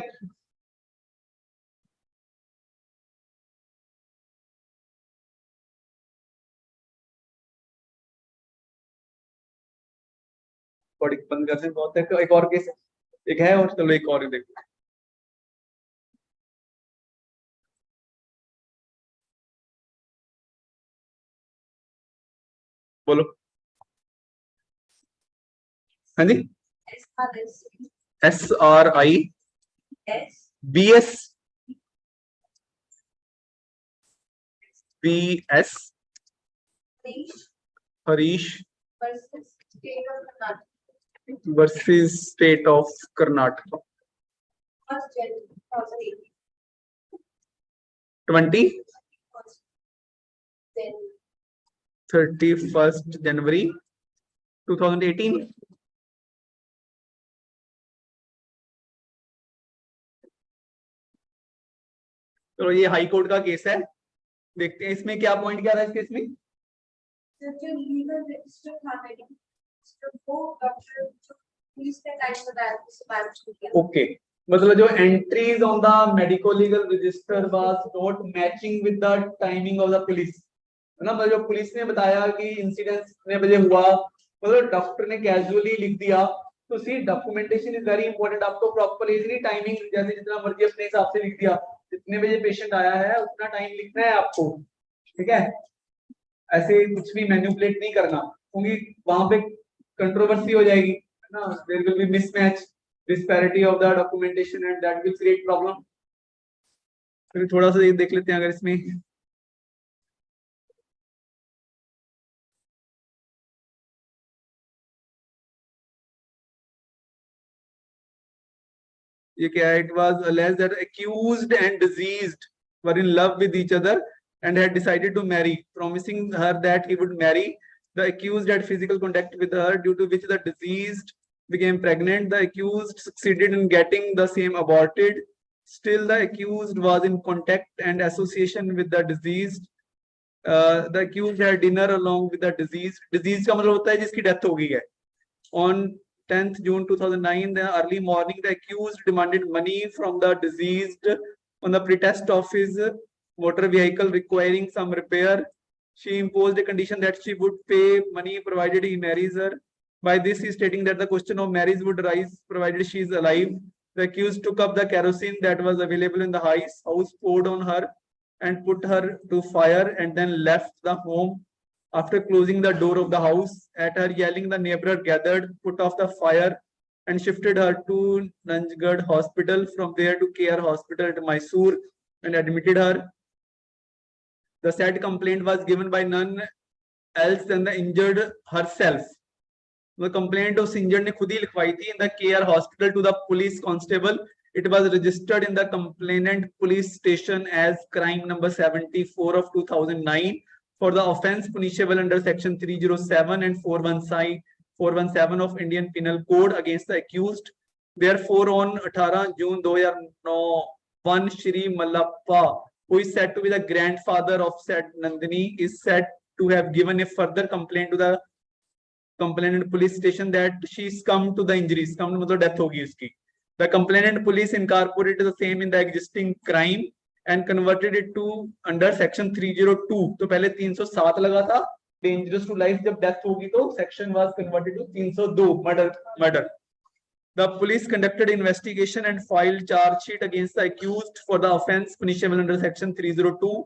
रिकॉर्डिंग बंद करते हैं, बहुत है। एक और केस एक है, और चलो एक और देखो। बोलो। हाँ जी। SRIBS Harish versus state of Karnataka 31st January 2018। तो ये हाई कोर्ट का केस है, देखते हैं इसमें क्या पॉइंट क्या रहा है इस केस में। ओके, मतलब जो entries on the medico legal register was not matching with the timing of the police, है ना। मतलब जो पुलिस ने बताया कि इंसिडेंट कितने बजे हुआ, मतलब डॉक्टर ने कैजुअली लिख दिया। तो सी डॉक्यूमेंटेशन इज वेरी इंपॉर्टेंट। आपको प्रॉपर इजली टाइमिंग जैसे जितना मर्जी अपने हिसाब से लिख दिया, जितने बजे पेशेंट आया है उतना टाइम लिखना है आपको, ठीक है। ऐसे कुछ भी मैनिपुलेट नहीं करना, क्योंकि वहां पे कंट्रोवर्सी हो जाएगी, है ना। There will be mismatch, disparity of the documentation and that will create problem. फिर थोड़ा सा ये देख लेते हैं अगर इसमें ये क्या है। It was alleged that accused and deceased were in love with each other and had decided to marry, promising her that he would marry. The accused had physical contact with her, due to which the deceased became pregnant. The accused succeeded in getting the same aborted. Still, the accused was in contact and association with the deceased. The accused had dinner along with the deceased. Deceased का मतलब होता है जिसकी death हो गई है। On 10th June 2009, the early morning, the accused demanded money from the deceased on the pretext of his motor vehicle requiring some repair. She imposed a condition that she would pay money provided he marries her. By this, he is stating that the question of marriage would arise provided she is alive. The accused took up the kerosene that was available in the house, poured on her, and put her to fire, and then left the home. After closing the door of the house, at her yelling, the neighbor gathered, put off the fire, and shifted her to Nanjgarh Hospital. From there to Care Hospital at Mysore, and admitted her. The said complaint was given by none else than the injured herself. The complaint of injured ने खुद ही लिखवाई थी in the Care Hospital to the police constable. It was registered in the complainant police station as crime number 74 of 2009 for the offence punishable under section 307 and 417 of Indian Penal Code against the accused. Therefore, on 18 June 2009, one Shri Mallappa, who is said to be the grandfather of said Nandini, is said to have given a further complaint to the complainant police station that she succumbed to the injuries. Come मतलब death होगी उसकी. The complainant police incorporated the same in the existing crime and converted it to under section 302. तो पहले 307 लगा था, dangerous to life जब death होगी तो section was converted to 302 murder. The police conducted investigation and filed charge sheet against the accused for the offence punishable under section 302.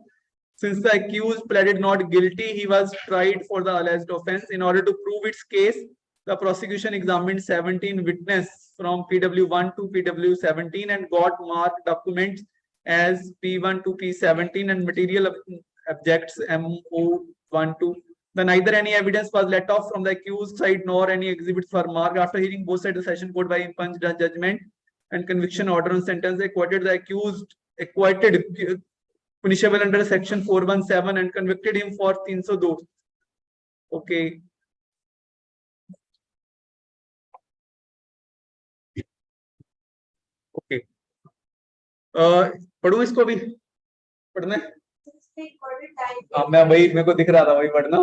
Since the accused pleaded not guilty, he was tried for the alleged offence. In order to prove its case, the prosecution examined 17 witnesses from PW1 to PW17 and got marked documents as P1 to P17 and material objects MO1 to. Then neither any evidence was let off from the accused side nor any exhibits were marked. After hearing both sides, the session court by impunged judgment and conviction order on sentence acquitted the accused punishable under section 417 and convicted him for 302. Okay. Okay. पढ़ूं इसको भी पढ़ना है? मैं वही मेरे को दिख रहा था वही पढ़ना.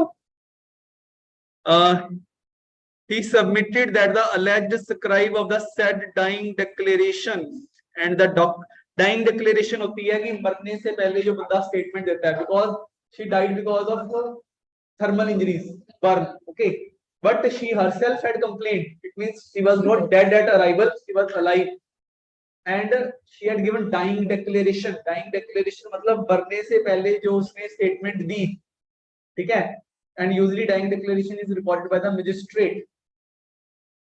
He submitted that the alleged scribe of the said dying declaration and the dying declaration होती है कि मरने से पहले जो बंदा स्टेटमेंट देता है, because she died because of thermal injuries, burn. Okay. but she herself had complained. It means she was not dead at arrival, she was alive. And she had given dying declaration. Dying declaration मतलब मरने से पहले जो उसने statement दी, ठीक है? And usually dying declaration is recorded by the magistrate.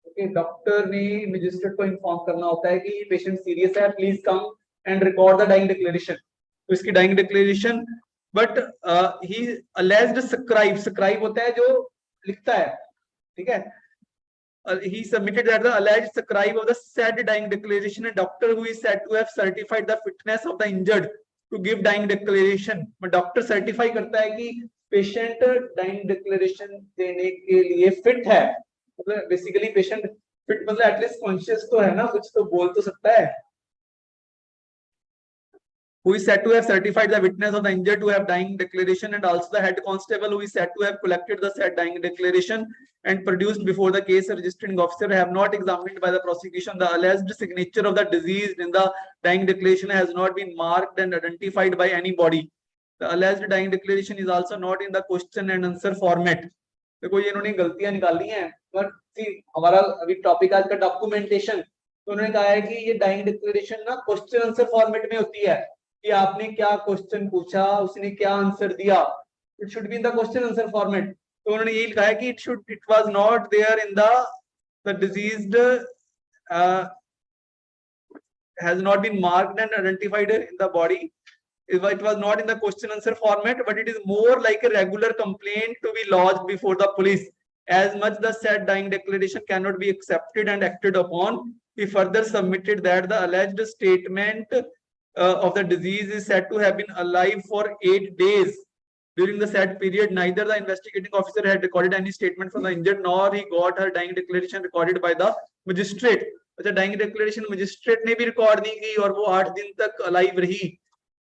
Okay, doctor ने magistrate को इन्फॉर्म करना होता है कि पेशेंट सीरियस है, please come and record the dying declaration. तो इसकी dying declaration, but he alleged scribe, scribe होता है जो लिखता है, ठीक है? He submitted that the alleged scribe of the said dying declaration, a doctor who is said to have certified the fitness of the injured to give dying declaration. Doctor certify करता है कि पेशेंट डाइंग डिक्लेरेशन देने के लिए fit है. मतलब basically patient fit मतलब at least conscious तो है ना, कुछ तो बोल तो सकता है. Who is said to have certified the witness of the injured to have dying declaration, and also the head constable who is said to have collected the said dying declaration and produced before the case registering officer have not examined by the prosecution the alleged signature of the deceased in the dying declaration has not been marked and identified by anybody. The alleged dying declaration is also not in the question and answer format. देखो ये इन्होंने गलतियां निकाली हैं, पर हमारा अभी topic आज का डॉक्यूमेंटेशन, तो उन्होंने कहा है कि ये डाइंग डिक्लेरेशन ना क्वेश्चन आंसर फॉर्मेट में होती है कि आपने क्या क्वेश्चन पूछा, उसने क्या आंसर दिया. It should be in the question answer format. तो उन्होंने यही लिखा है कि it was not there in the deceased has not been marked and identified in the body. It was not in the question answer format, but it is more like a regular complaint to be lodged before the police. As much the said dying declaration cannot be accepted and acted upon, he further submitted that the alleged statement of the disease is said to have been alive for 8 days. During the said period, neither the investigating officer had recorded any statement from the injured, nor he got her dying declaration recorded by the magistrate. अच्छा, dying declaration magistrate ने भी record नहीं की और वो 8 दिन तक alive रही.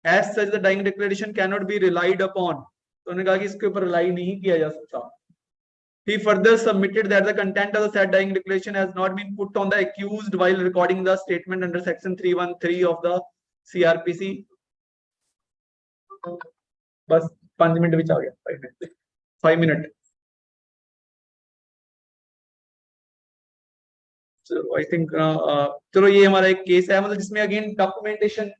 As such, the dying declaration cannot be relied upon. तो उन्होंने कहा कि इसके ऊपर रिलाई नहीं किया जा सकता. He further submitted that the content of the said dying declaration has not been put on the accused while recording the statement under section 313 of the CRPC. बस 5 मिनट भी आ गया. 5 मिनट. So I think चलो ये हमारा एक case है, मतलब जिसमें again documentation,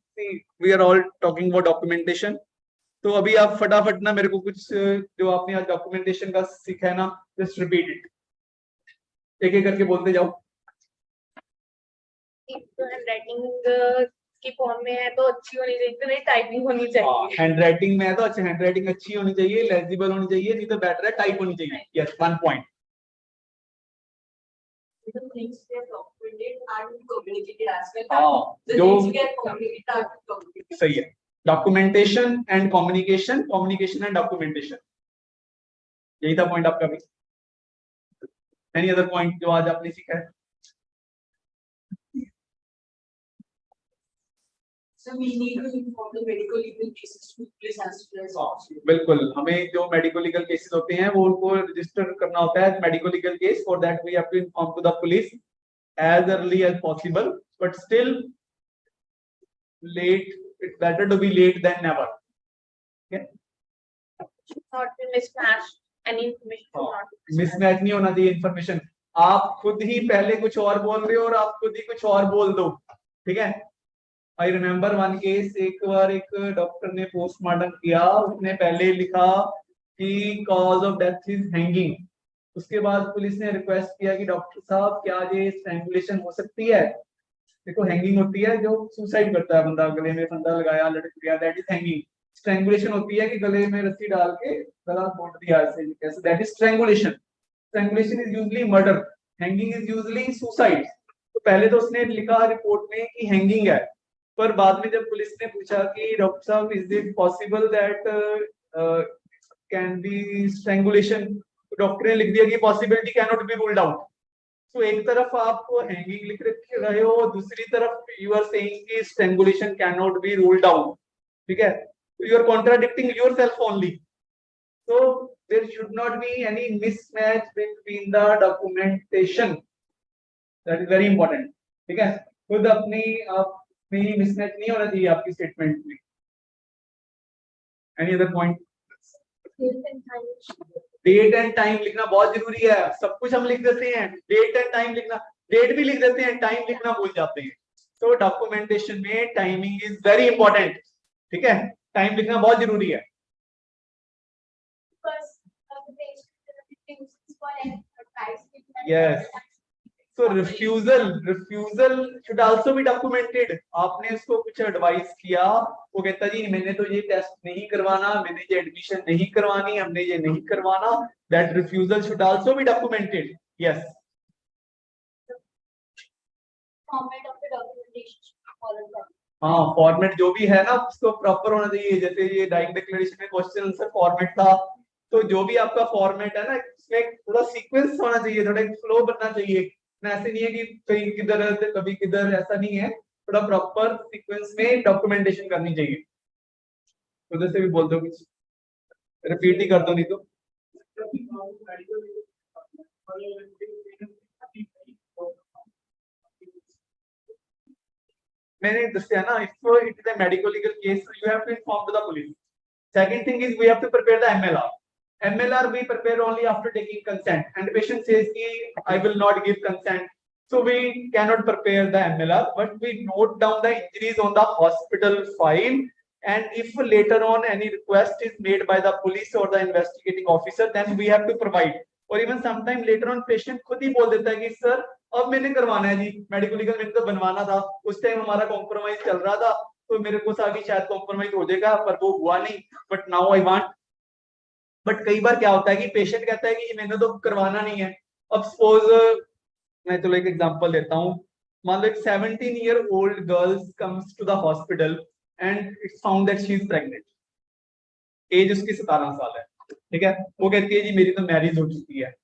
we are all talking about documentation. तो अभी आप फटाफट ना मेरे को कुछ जो आपने आज डॉक्यूमेंटेशन का सीखा है ना, जस्ट रिपीट इट, एक एक करके बोलते जाओ. हैंडराइटिंग की फॉर्म में है तो अच्छी होनी चाहिए, तो नहीं टाइपिंग होनी चाहिए. हैंडराइटिंग में है तो अच्छा, हैंडराइटिंग अच्छी होनी चाहिए, लेजिबल होनी चाहिए, नहीं तो बेटर है टाइप होनी चाहिए. Yes, 1 point. The things get documented and communicated as well. The जो things get communicated and communicated. सही है. Documentation and communication, communication and documentation, यही था पॉइंट आपका भी. एनी अदर पॉइंट जो आज आपने सीखा है? So we need to inform the medical legal cases to police as well as officer. बिल्कुल, हमें जो मेडिको लीगल केसेस होते हैं वो उनको रजिस्टर करना होता है medico legal case. For that we have to inform to the police as early as possible, but still late, it's better to be late than never. Okay, Not to mismatch any information. Mismatch नहीं होना चाहिए information. आप खुद ही पहले कुछ और बोल रहे हो और आप खुद ही कुछ और बोल दो, ठीक है? आई रिमेम्बर वन केस, एक बार एक डॉक्टर ने पोस्टमार्टम किया, उसने पहले लिखा कि cause of death is hanging. उसके बाद पुलिस ने रिक्वेस्ट किया कि डॉक्टर साहब क्या ये स्ट्रैंगुलेशन हो सकती है? देखो, हैंगिंग होती है जो सुसाइड करता है बंदा, गले में फंदा लगाया, लटक गया, दैट इज हैंगिंग. स्ट्रैंगुलेशन होती है कि गले में रस्सी डाल के गला तोड़ दिया ऐसे, कैसे, that is strangulation. Strangulation is usually murder, hanging is usually suicide. तो पहले तो उसने लिखा रिपोर्ट में कि हैंगिंग है, पर बाद में जब पुलिस ने पूछा कि डॉक्टर साहब is it possible that can be strangulation, तो डॉक्टर ने लिख दिया कि possibility can not be ruled out. तो एक तरफ आप हैंगिंग लिख रहे हो, दूसरी तरफ यू आर सेइंग कि strangulation can not be ruled out. ठीक है, तो you are contradicting yourself only. So there should not be any mismatch between the documentation. That is very important. ठीक है, खुद अपनी मिसमैच नहीं होना चाहिए आपकी स्टेटमेंट में. Any other point? Date and time लिखना बहुत जरूरी है। सब कुछ हम लिख देते हैं, डेट एंड टाइम लिखना, डेट भी लिख देते हैं, टाइम लिखना भूल जाते हैं। तो डॉक्यूमेंटेशन में टाइमिंग इज वेरी इंपॉर्टेंट। ठीक है, टाइम लिखना बहुत जरूरी है। यस, तो refusal should also be documented. आपने उसको कुछ एडवाइस किया, वो कहता जी मैंने तो ये टेस्ट नहीं करवाना, मैंने ये एडमिशन नहीं करवानी, हमने ये नहीं करवाना, that refusal should also be documented. Yes, हाँ फॉर्मेट जो भी है ना उसको प्रॉपर होना चाहिए। जैसे ये डाइंग डिक्लेरेशन में क्वेश्चन आंसर फॉर्मेट था, तो जो भी आपका फॉर्मेट है ना इसमें थोड़ा सीक्वेंस होना चाहिए, थोड़ा एक फ्लो बनना चाहिए ना। ऐसे नहीं है कि कहीं किधर है तो कभी किधर, ऐसा नहीं है। थोड़ा प्रॉपर सीक्वेंस में डॉक्यूमेंटेशन करनी चाहिए। उधर से भी बोल दो, कुछ रिपीट ही कर दो नहीं तो। मैंने दस्या ना, if it is a medical legal case, so you have to inform to the police. Second thing is we have to prepare the MLR. MLR we prepare only after taking consent, and patient says ki I will not give consent, so we cannot prepare the MLR, but we note down the injuries on the hospital file, and if later on any request is made by the police or the investigating officer, then we have to provide. और even sometime letter on patient खुद ही बोल देता है कि sir अब मैंने करवाना है जी मेडिकल लीगल, मैंने तो बनवाना था, उस टाइम हमारा कॉम्प्रोमाइज चल रहा था, तो मेरे को अभी शायद कॉम्प्रोमाइज हो जाएगा, पर वो हुआ नहीं, but now I want. But कई बार क्या होता है कि पेशेंट कहता है कि मैंने तो करवाना नहीं है। अब सपोज मैं चलो एक एग्जांपल देता हूँ। मान लो एक 17-year-old girl comes to the hospital and it's found that she is pregnant. As उसकी 17 साल है। ठीक है, वो कहती है जी मेरी तो मैरिज हो चुकी है।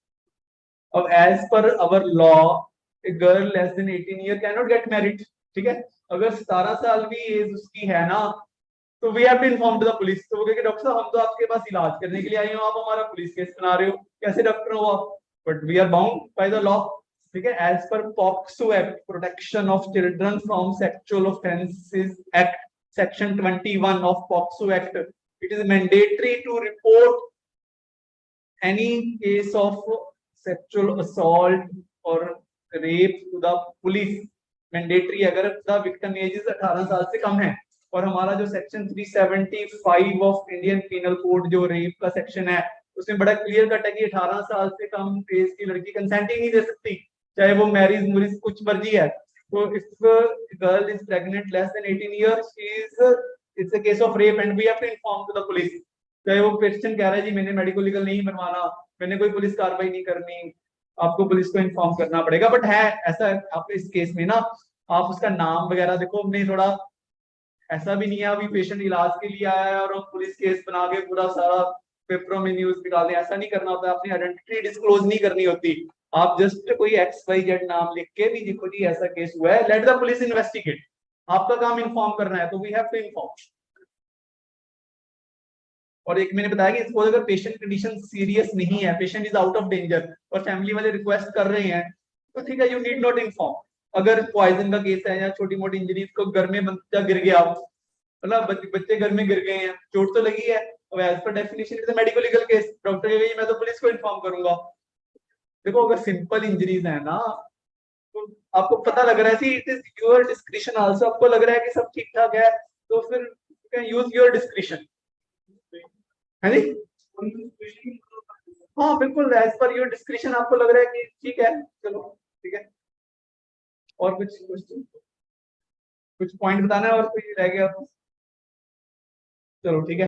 अब as per our law a girl less than 18 year can not get married. ठीक है, अगर 17 साल भी एज उसकी है ना, तो we have to inform to the police. तो वो कहेंगे डॉक्टर साहब हम तो आपके पास इलाज करने के लिए आए हो, आप हमारा पुलिस केस बना रहे हो, कैसे डॉक्टर हो आप? But we are bound by the law. ठीक है, as per POCSO act, protection of children from sexual offences act, section 21 of POCSO act, it is mandatory to report any case of sexual assault or rape to the police। Mandatory अगर the victim as 18 साल से कम है। और हमारा जो section 375 of Indian penal code जो rape का section है, उसमें बड़ा क्लियर कट है कि 18 साल से कम एज की लड़की कंसेंट ही नहीं दे सकती, चाहे वो मैरिज मुरिज कुछ मर्जी है। तो if girl is pregnant less than 18 years, it's a case of rape and we have to inform to the police. चाहे वो पेशेंट कह रहा है जी मैंने मेडिकल लीगल नहीं बनवाना, मैंने कोई पुलिस कार्रवाई नहीं करनी, आपको पुलिस को इन्फॉर्म करना पड़ेगा। बट है ऐसा, आप इस केस में ना आप उसका नाम वगैरह देखो, हमने थोड़ा ऐसा भी नहीं है अभी पेशेंट इलाज के लिए आया है और हम पुलिस केस बना के पूरा सारा पेपरों में न्यूज निकाल दें, ऐसा नहीं करना होता। अपनी आइडेंटिटी डिस्क्लोज नहीं करनी होती। आप जस्ट कोई XYZ नाम लिख के भी देखो जी ऐसा केस हुआ है, लेट द पुलिस इन्वेस्टिगेट। आपका काम इन्फॉर्म करना है, तो वी हैव टू इन्फॉर्म। और एक मैंने बताया कि सपोज अगर पेशेंट कंडीशन सीरियस नहीं है, patient is out of danger और फैमिली वाले रिक्वेस्ट कर रहे हैं, तो ठीक है, यू नीड नॉट इन्फॉर्म। अगर पॉइजन का केस है या छोटी मोटी इंजरीज को घर में बच्चा गिर गया, मतलब बच्चे घर में गिर गए हैं, चोट तो लगी है, अब as per definition it is medical legal case, doctor कहेगा मैं तो पुलिस को इन्फॉर्म करूंगा। देखो अगर सिंपल इंजरीज है ना, तो आपको पता लग रहा है it is your discretion also, आपको लग रहा है कि सब ठीक ठाक है, तो फिर you can use your discretion, है नहीं? हाँ बिल्कुल, एज पर योर डिस्क्रिशन आपको लग रहा है कि ठीक है, चलो ठीक है। और कुछ क्वेश्चन, कुछ पॉइंट बताना है और कोई रह गया तो चलो ठीक है।